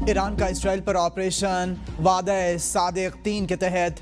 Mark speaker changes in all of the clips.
Speaker 1: ایران کا اسرائیل پر آپریشن وعدہ صادق 3 کے تحت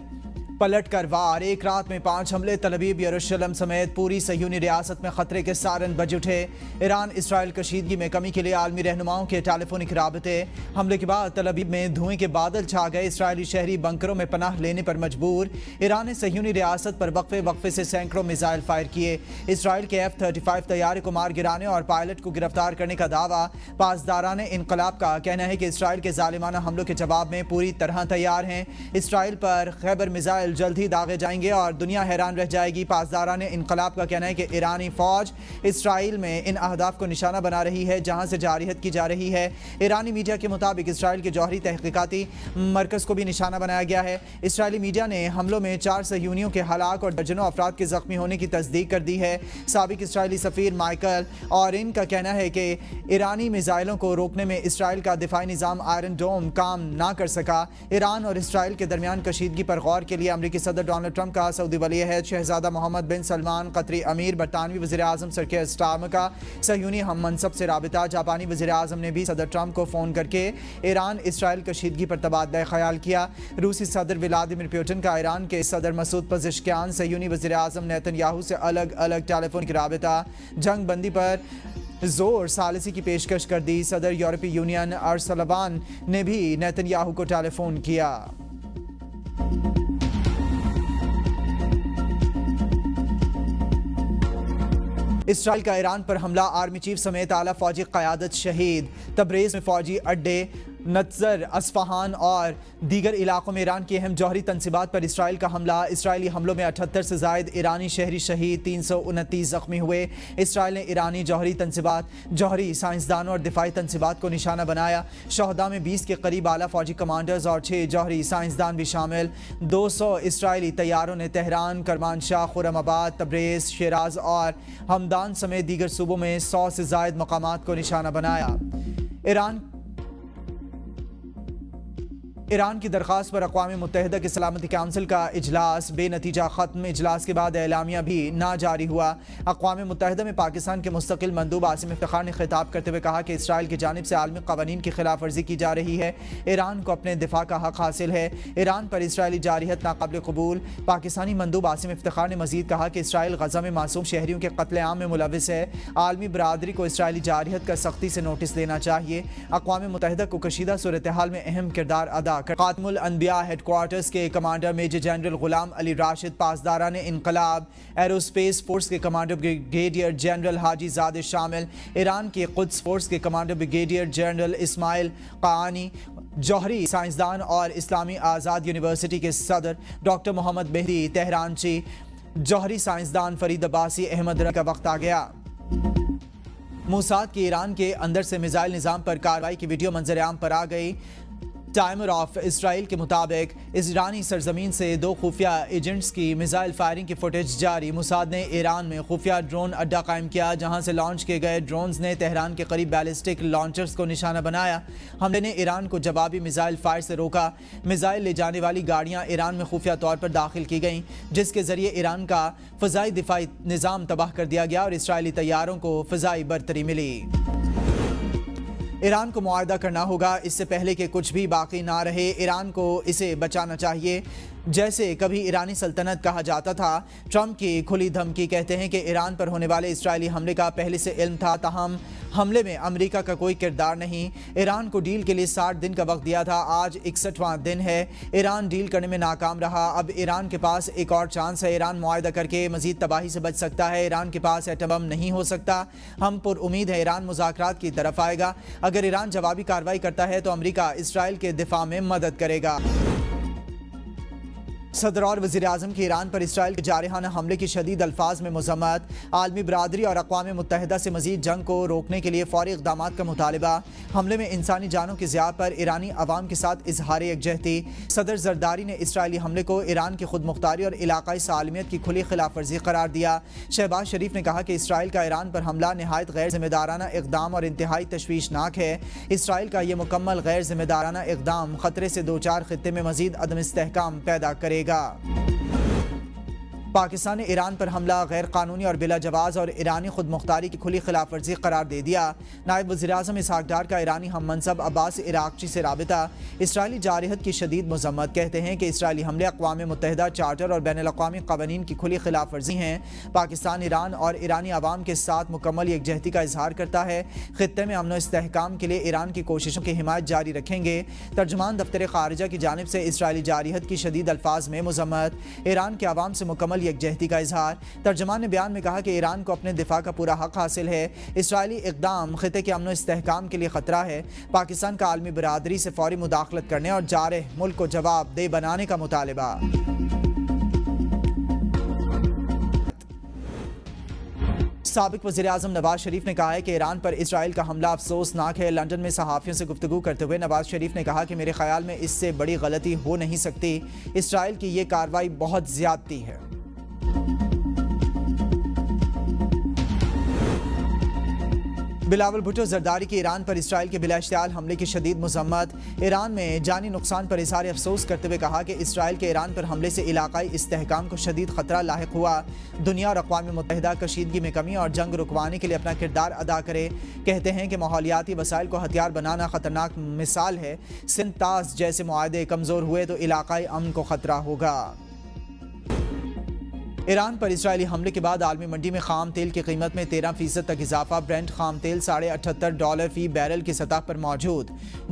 Speaker 1: پلٹ کر وار، ایک رات میں 5 حملے، تل ابیب یروشلم سمیت پوری صہیونی ریاست میں خطرے کے سائرن بج اٹھے۔ ایران اسرائیل کشیدگی میں کمی کے لیے عالمی رہنماؤں کے ٹیلی فونک رابطے۔ حملے کے بعد تل ابیب میں دھوئیں کے بادل چھا گئے، اسرائیلی شہری بنکروں میں پناہ لینے پر مجبور۔ ایران نے صہیونی ریاست پر وقفے سے سینکڑوں میزائل فائر کیے۔ اسرائیل کے F-35 طیارے کو مار گرانے اور پائلٹ کو گرفتار کرنے کا دعویٰ۔ پاسداران انقلاب کا کہنا ہے کہ اسرائیل کے ظالمانہ حملوں کے جواب میں پوری طرح تیار ہیں۔ اسرائیل پر خیبر میزائل جلد ہی داغے جائیں گے اور دنیا حیران رہ جائے گی۔ پاسداران انقلاب کا کہنا ہے کہ ایرانی فوج اسرائیل میں ان اہداف کو نشانہ بنا رہی ہے جہاں سے جارحیت کی جا رہی ہے۔ ایرانی میڈیا کے مطابق اسرائیل کے جوہری تحقیقاتی مرکز کو بھی نشانہ بنایا گیا ہے۔ اسرائیلی میڈیا نے حملوں میں 4 صہیونیوں کے ہلاک اور درجنوں افراد کے زخمی ہونے کی تصدیق کر دی ہے۔ سابق اسرائیلی سفیر مائیکل اورین کا کہنا ہے کہ ایرانی میزائلوں کو روکنے میں اسرائیل کا دفاعی نظام آئرن ڈوم کام نہ کر سکا۔ ایران اور اسرائیل کے درمیان کشیدگی پر غور کے لیے امریکی صدر ڈونلڈ ٹرمپ کا سعودی ولی عہد شہزادہ محمد بن سلمان، قطری امیر، برطانوی وزیر اعظم سر کیئر سٹارمر کا صہیونی ہم منصب سے رابطہ۔ جاپانی وزیر اعظم نے بھی صدر ٹرمپ کو فون کر کے ایران اسرائیل کشیدگی پر تبادلہ خیال کیا۔ روسی صدر ولادیمیر پوٹن کا ایران کے صدر مسعود پزشکیان، صہیونی وزیر اعظم نیتن یاہو سے الگ ٹیلی فونک رابطہ۔ جنگ بندی پر زور ثالثی کی پیشکش کر دی۔ صدر یورپی یونین ارسلہ وان نے بھی نیتن یاہو کو ٹیلی فون کیا۔ اسرائیل کا ایران پر حملہ، آرمی چیف سمیت اعلیٰ فوجی قیادت شہید۔ تبریز میں فوجی اڈے، نتزر، اصفہان اور دیگر علاقوں میں ایران کی اہم جوہری تنصیبات پر اسرائیل کا حملہ۔ اسرائیلی حملوں میں 78 سے زائد ایرانی شہری شہید، 329 زخمی ہوئے۔ اسرائیل نے ایرانی جوہری تنصیبات، جوہری سائنسدانوں اور دفاعی تنصیبات کو نشانہ بنایا۔ شہداء میں 20 کے قریب اعلیٰ فوجی کمانڈرز اور 6 جوہری سائنسدان بھی شامل۔ 200 اسرائیلی طیاروں نے تہران، کرمانشاہ، خرم آباد، تبریز، شیراز اور ہمدان سمیت دیگر صوبوں میں 100 سے زائد مقامات کو نشانہ بنایا۔ ایران کی درخواست پر اقوام متحدہ کے سلامتی کونسل کا اجلاس بے نتیجہ ختم۔ اجلاس کے بعد اعلامیہ بھی نہ جاری ہوا۔ اقوام متحدہ میں پاکستان کے مستقل مندوب عاصم افتخار نے خطاب کرتے ہوئے کہا کہ اسرائیل کی جانب سے عالمی قوانین کی خلاف ورزی کی جا رہی ہے۔ ایران کو اپنے دفاع کا حق حاصل ہے۔ ایران پر اسرائیلی جارحیت ناقابل قبول۔ پاکستانی مندوب عاصم افتخار نے مزید کہا کہ اسرائیل غزہ میں معصوم شہریوں کے قتل عام میں ملوث ہے۔ عالمی برادری کو اسرائیلی جارحیت کا سختی سے نوٹس دینا چاہیے۔ اقوام متحدہ کو کشیدہ صورتحال میں اہم کردار ادا خاتم الانبیاء ہیڈ کوارٹرز کے کمانڈر میجر جنرل غلام علی راشد، پاسداران انقلاب ایروسپیس فورس کے کمانڈر بریگیڈیئر جنرل حاجی زادہ شامل، ایران کے قدس فورس کے کمانڈر بریگیڈیئر جنرل اسماعیل قاانی، جوہری سائنسدان اور اسلامی آزاد یونیورسٹی کے صدر ڈاکٹر محمد مہدی تہرانچی، جوہری سائنسدان فرید عباسی، احمد کا وقت آ گیا۔ موساد کی ایران کے اندر سے میزائل نظام پر کارروائی کی ویڈیو منظر عام پر آ گئی۔ ٹائمر آف اسرائیل کے مطابق ایرانی سرزمین سے 2 خفیہ ایجنٹس کی میزائل فائرنگ کی فوٹیج جاری۔ موساد نے ایران میں خفیہ ڈرون اڈہ قائم کیا جہاں سے لانچ کیے گئے ڈرونز نے تہران کے قریب بیلسٹک لانچرز کو نشانہ بنایا۔ حملے نے ایران کو جوابی میزائل فائر سے روکا۔ میزائل لے جانے والی گاڑیاں ایران میں خفیہ طور پر داخل کی گئیں جس کے ذریعے ایران کا فضائی دفاعی نظام تباہ کر دیا گیا اور اسرائیلی طیاروں کو فضائی برتری ملی۔ ایران کو معاہدہ کرنا ہوگا اس سے پہلے کہ کچھ بھی باقی نہ رہے۔ ایران کو اسے بچانا چاہیے جیسے کبھی ایرانی سلطنت کہا جاتا تھا۔ ٹرمپ کی کھلی دھمکی۔ کہتے ہیں کہ ایران پر ہونے والے اسرائیلی حملے کا پہلے سے علم تھا، تاہم حملے میں امریکہ کا کوئی کردار نہیں۔ ایران کو ڈیل کے لیے 60 دن کا وقت دیا تھا، آج 61واں دن ہے۔ ایران ڈیل کرنے میں ناکام رہا، اب ایران کے پاس ایک اور چانس ہے۔ ایران معاہدہ کر کے مزید تباہی سے بچ سکتا ہے۔ ایران کے پاس ایٹم بم نہیں ہو سکتا۔ ہم پر امید ہے ایران مذاکرات کی طرف آئے گا۔ اگر ایران جوابی کارروائی کرتا ہے تو امریکہ اسرائیل کے دفاع میں مدد کرے گا۔ صدر اور وزیر اعظم کی ایران پر اسرائیل کے جارحانہ حملے کی شدید الفاظ میں مذمت۔ عالمی برادری اور اقوام متحدہ سے مزید جنگ کو روکنے کے لیے فوری اقدامات کا مطالبہ۔ حملے میں انسانی جانوں کی ضیاع پر ایرانی عوام کے ساتھ اظہار یکجہتی۔ صدر زرداری نے اسرائیلی حملے کو ایران کی خود مختاری اور علاقائی سالمیت کی کھلی خلاف ورزی قرار دیا۔ شہباز شریف نے کہا کہ اسرائیل کا ایران پر حملہ نہایت غیر ذمہ دارانہ اقدام اور انتہائی تشویشناک ہے۔ اسرائیل کا یہ مکمل غیر ذمہ دارانہ اقدام خطرے سے دوچار خطے میں مزید عدم استحکام پیدا کرے گا۔ پاکستان نے ایران پر حملہ غیر قانونی اور بلا جواز اور ایرانی خود مختاری کی کھلی خلاف ورزی قرار دے دیا۔ نائب وزیر اعظم اسحاق ڈار کا ایرانی ہم منصب عباس عراقچی سے رابطہ۔ اسرائیلی جارحیت کی شدید مذمت، کہتے ہیں کہ اسرائیلی حملے اقوام متحدہ چارٹر اور بین الاقوامی قوانین کی کھلی خلاف ورزی ہیں۔ پاکستان ایران اور ایرانی عوام کے ساتھ مکمل یکجہتی کا اظہار کرتا ہے، خطے میں امن و استحکام کے لیے ایران کی کوششوں کی حمایت جاری رکھیں گے۔ ترجمان دفتر خارجہ کی جانب سے اسرائیلی جارحیت کی شدید الفاظ میں مذمت، ایران کے عوام سے مکمل یکجہتی کا اظہار۔ ترجمان نے بیان میں کہا کہ ایران کو اپنے دفاع کا پورا حق حاصل ہے، اسرائیلی اقدام خطے کے امن و استحکام کے لیے خطرہ ہے۔ پاکستان کا عالمی برادری سے فوری مداخلت کرنے اور جارح ملک کو جواب دہ بنانے کا مطالبہ۔ سابق وزیر اعظم نواز شریف نے کہا ہے کہ ایران پر اسرائیل کا حملہ افسوسناک ہے۔ لندن میں صحافیوں سے گفتگو کرتے ہوئے نواز شریف نے کہا کہ میرے خیال میں اس سے بڑی غلطی ہو نہیں سکتی، اسرائیل کی یہ کارروائی بہت زیادتی ہے۔ بلاول بھٹو زرداری کی ایران پر اسرائیل کے بلا اشتعال حملے کی شدید مذمت، ایران میں جانی نقصان پر اظہار افسوس کرتے ہوئے کہا کہ اسرائیل کے ایران پر حملے سے علاقائی استحکام کو شدید خطرہ لاحق ہوا۔ دنیا اور اقوام متحدہ کشیدگی میں کمی اور جنگ رکوانے کے لیے اپنا کردار ادا کرے۔ کہتے ہیں کہ ماحولیاتی وسائل کو ہتھیار بنانا خطرناک مثال ہے، سندھ طاس جیسے معاہدے کمزور ہوئے تو علاقائی امن کو خطرہ ہوگا۔ ایران پر اسرائیلی حملے کے بعد عالمی منڈی میں خام تیل کی قیمت میں 13% تک اضافہ، برنٹ خام تیل $78 فی بیرل کی سطح پر موجود۔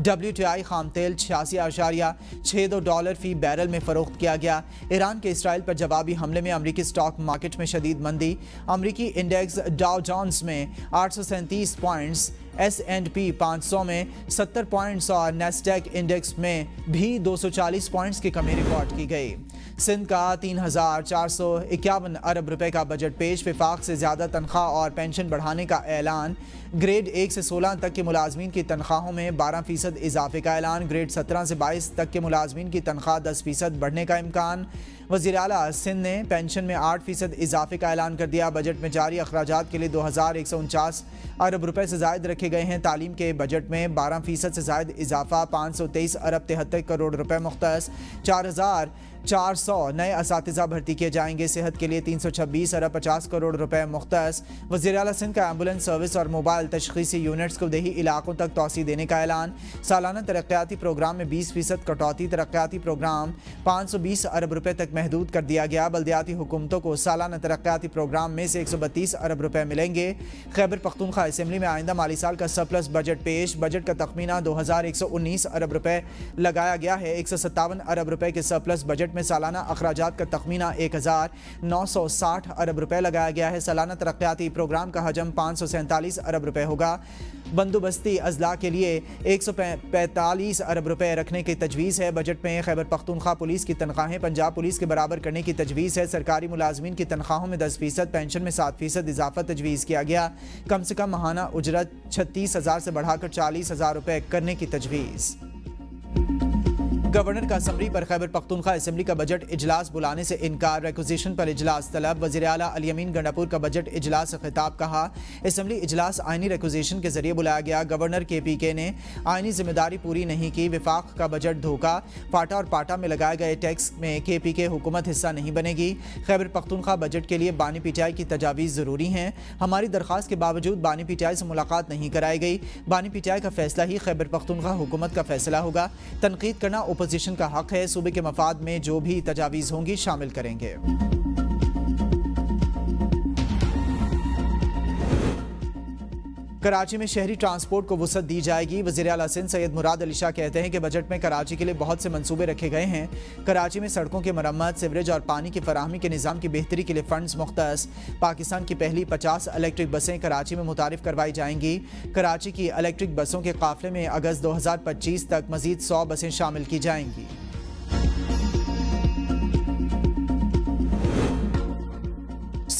Speaker 1: WTI خام تیل $86.62 فی بیرل میں فروخت کیا گیا۔ ایران کے اسرائیل پر جوابی حملے میں امریکی سٹاک مارکیٹ میں شدید مندی، امریکی انڈیکس ڈاؤ جونز میں 837 پوائنٹس، S&P 500 میں 70 پوائنٹس اور نیسڈیک انڈیکس میں بھی 240 پوائنٹس کی کمی ریکارڈ کی گئی۔ سندھ کا 3,451 ارب روپے کا بجٹ پیش، وفاق سے زیادہ تنخواہ اور پینشن بڑھانے کا اعلان، گریڈ 1 سے 16 تک کے ملازمین کی تنخواہوں میں 12% اضافے کا اعلان، گریڈ 17 سے 22 تک کے ملازمین کی تنخواہ 10% بڑھنے کا امکان۔ وزیر اعلیٰ سندھ نے پینشن میں 8% اضافے کا اعلان کر دیا۔ بجٹ میں جاری اخراجات کے لیے 2,149 ارب روپے سے زائد رکھے گئے ہیں۔ تعلیم کے بجٹ میں 12% سے زائد اضافہ، 523 ارب 73 کروڑ روپے مختص، 4,400 نئے اساتذہ بھرتی کیے جائیں گے۔ صحت کے لیے 326 ارب 50 کروڑ روپے مختص۔ وزیر اعلیٰ سندھ کا ایمبولینس سروس اور موبائل تشخیصی یونٹس کو دیہی علاقوں تک توسیع دینے کا اعلان۔ سالانہ ترقیاتی پروگرام میں 20% کٹوتی، ترقیاتی پروگرام 520 ارب روپے تک محدود کر دیا گیا۔ بلدیاتی حکومتوں کو سالانہ ترقیاتی پروگرام میں سے 132 ارب روپے ملیں گے۔ خیبر پختونخوا اسمبلی میں آئندہ مالی سال کا سرپلس بجٹ پیش، بجٹ کا تخمینہ 2,119 ارب روپے لگایا گیا ہے۔ 157 ارب روپے کے سرپلس بجٹ میں سالانہ اخراجات کا تخمینہ 1,960 ارب روپے لگایا گیا ہے۔ سالانہ ترقیاتی پروگرام کا حجم 547 ارب روپے ہوگا۔ بندوبستی اضلاع کے لیے 145 ارب روپے رکھنے کی تجویز ہے۔ بجٹ میں خیبر پختونخوا پولیس کی تنخواہیں پنجاب پولیس کے برابر کرنے کی تجویز ہے۔ سرکاری ملازمین کی تنخواہوں میں 10%، پینشن میں 7% اضافہ تجویز کیا گیا۔ کم سے کم ماہانہ اجرت 36,000 سے بڑھا کر 40,000 روپے کرنے کی تجویز۔ گورنر کا اسمبلی پر خیبر پختونخوا اسمبلی کا بجٹ اجلاس بلانے سے انکار، ریکوزیشن پر اجلاس طلب۔ وزیر اعلیٰ علی امین گنڈاپور کا بجٹ اجلاس سے خطاب، کہا اسمبلی اجلاس آئینی ریکوزیشن کے ذریعے بلایا گیا، گورنر KPK نے آئینی ذمہ داری پوری نہیں کی، وفاق کا بجٹ دھوکہ، فاٹا اور پاٹا میں لگائے گئے ٹیکس میں KPK حکومت حصہ نہیں بنے گی۔ خیبر پختونخوا بجٹ کے لیے بانی PTI کی تجاویز ضروری ہیں، ہماری درخواست کے باوجود بانی PTI سے ملاقات نہیں کرائی گئی، بانی PTI کا فیصلہ ہی خیبر پختونخوا حکومت کا فیصلہ ہوگا، تنقید کرنا اپوزیشن کا حق ہے، صوبے کے مفاد میں جو بھی تجاویز ہوں گی شامل کریں گے۔ کراچی میں شہری ٹرانسپورٹ کو وسعت دی جائے گی، وزیر اعلیٰ سندھ سید مراد علی شاہ کہتے ہیں کہ بجٹ میں کراچی کے لیے بہت سے منصوبے رکھے گئے ہیں، کراچی میں سڑکوں کی مرمت، سیوریج اور پانی کی فراہمی کے نظام کی بہتری کے لیے فنڈز مختص، پاکستان کی پہلی 50 الیکٹرک بسیں کراچی میں متعارف کروائی جائیں گی، کراچی کی الیکٹرک بسوں کے قافلے میں اگست 2025 تک مزید 100 بسیں شامل کی جائیں گی۔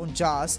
Speaker 1: 49,